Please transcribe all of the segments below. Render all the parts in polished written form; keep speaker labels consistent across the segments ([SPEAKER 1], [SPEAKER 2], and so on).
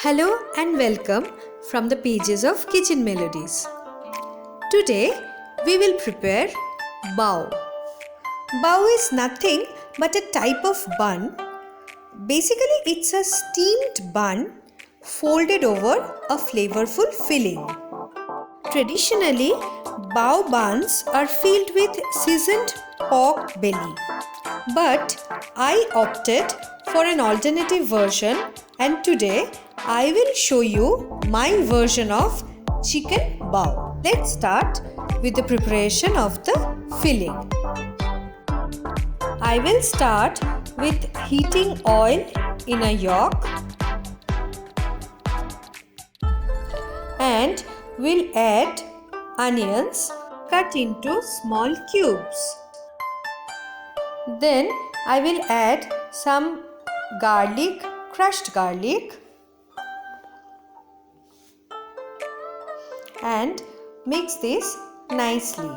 [SPEAKER 1] Hello and welcome from the pages of Kitchen Melodies. Today we will prepare bao. Bao is nothing but a type of bun. Basically, it's a steamed bun folded over a flavorful filling. Traditionally, bao buns are filled with seasoned pork belly. But I opted for an alternative version, and today I will show you my version of chicken bao. Let's start with the preparation of the filling. I will start with heating oil in a wok and will add onions cut into small cubes. Then I will add some garlic, crushed garlic, and mix this nicely.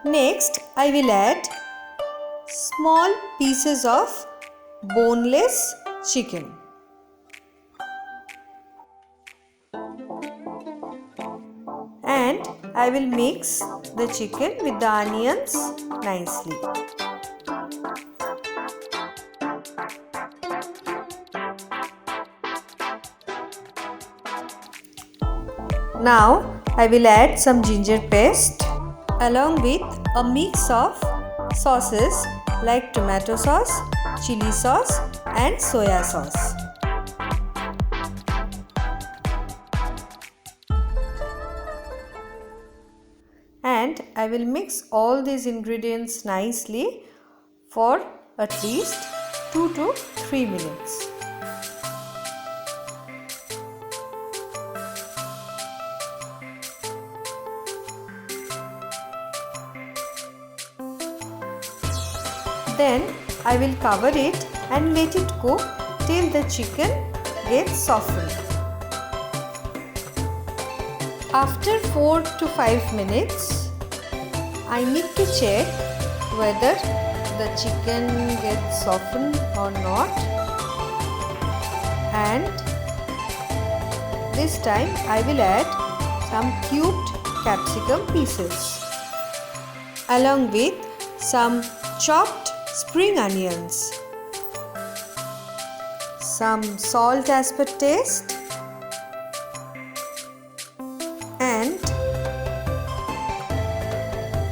[SPEAKER 1] Next, I will add small pieces of boneless chicken. And I will mix the chicken with the onions nicely. Now I will add some ginger paste along with a mix of sauces like tomato sauce, chili sauce and soya sauce. And I will mix all these ingredients nicely for at least 2 to 3 minutes. Then I will cover it and let it cook till the chicken gets softened. After 4 to 5 minutes, I need to check whether the chicken gets softened or not, and this time I will add some cubed capsicum pieces along with some chopped spring onions, some salt as per taste, and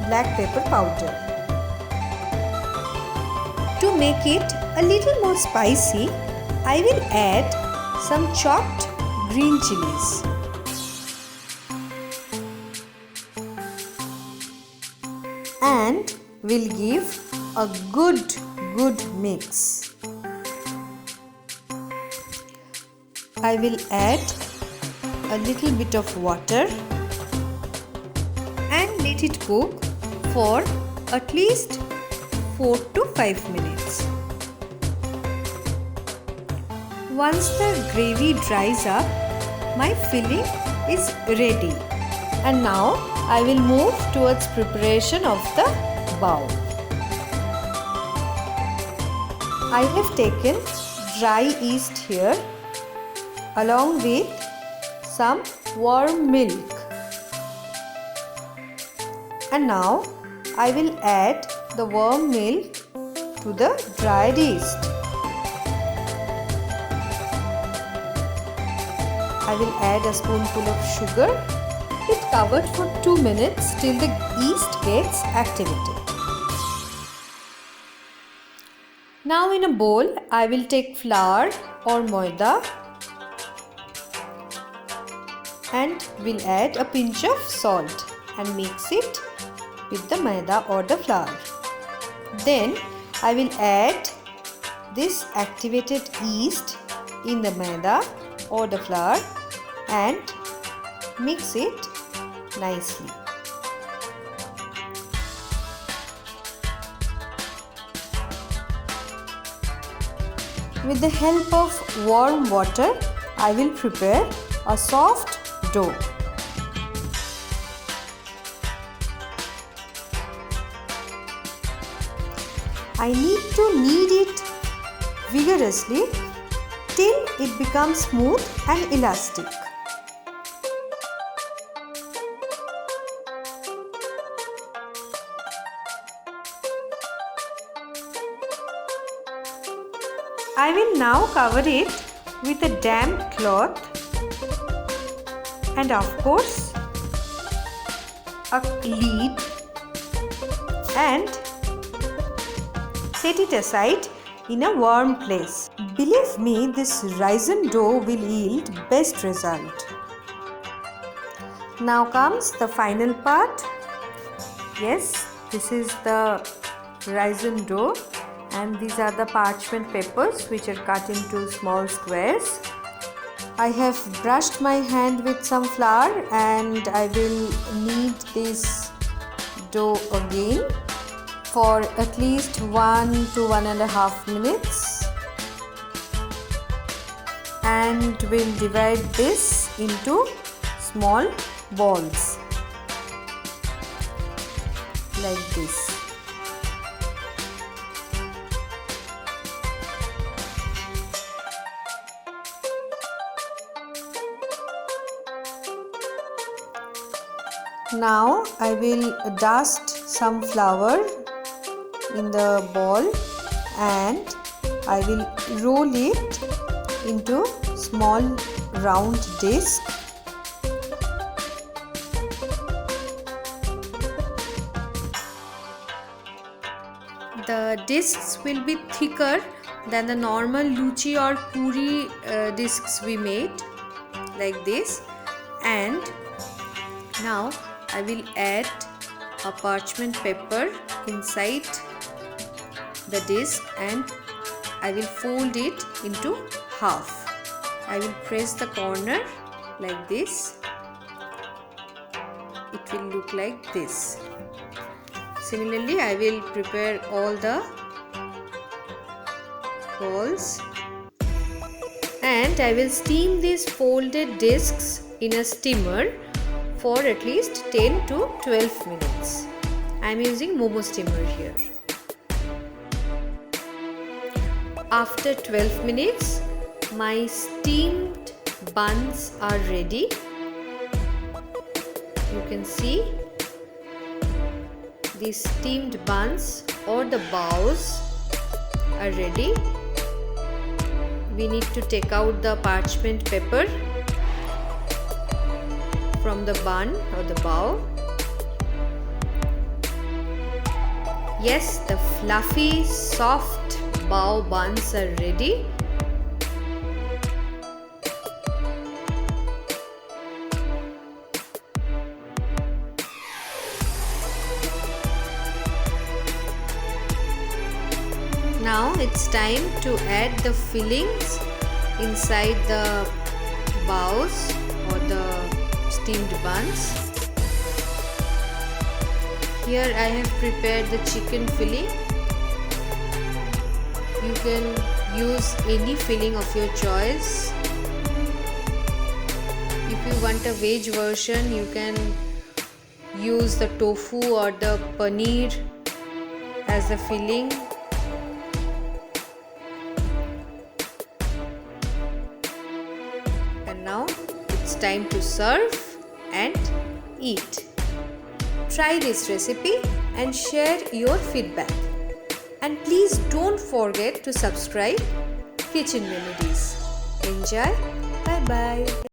[SPEAKER 1] black pepper powder. To make it a little more spicy, I will add some chopped green chilies. And will give a good mix. I will add a little bit of water and let it cook for at least 4 to 5 minutes. Once the gravy dries up, my filling is ready. And now I will move towards preparation of the bao. I have taken dry yeast here along with some warm milk. And now I will add the warm milk to the dried yeast. I will add a spoonful of sugar. It covered for 2 minutes till the yeast gets activated. Now in a bowl, I will take flour or maida and will add a pinch of salt and mix it with the maida or the flour. Then I will add this activated yeast in the maida or the flour and mix it nicely. With the help of warm water, I will prepare a soft dough. I need to knead it vigorously till it becomes smooth and elastic. I will now cover it with a damp cloth and of course a lid and set it aside in a warm place. Believe me, this raisin dough will yield best result. Now comes the final part. Yes, this is the raisin dough and these are the parchment papers which are cut into small squares. I have brushed my hand with some flour and I will knead this dough again for at least 1 to 1.5 minutes, and we'll divide this into small balls like this. Now I will dust some flour in the ball and I will roll it into small round disc. The discs will be thicker than the normal luchi or puri discs we made, like this. And now I will add a parchment paper inside the disc and I will fold it into half. I will press the corner like this. It will look like this. Similarly, I will prepare all the balls and I will steam these folded discs in a steamer for at least 10 to 12 minutes. I am using Momo steamer here. After 12 minutes, my steamed buns are ready. You can see these steamed buns or the baos are ready. We need to take out the parchment paper from the bun or the bao. Yes, the fluffy, soft bao buns are ready. Now it's time to add the fillings inside the baos or the steamed buns. Here I have prepared the chicken filling. You can use any filling of your choice. If you want a veg version, you can use the tofu or the paneer as a filling. And now it's time to serve and eat. Try this recipe and share your feedback. And please don't forget to subscribe Kitchen Melodies. Enjoy. Bye bye.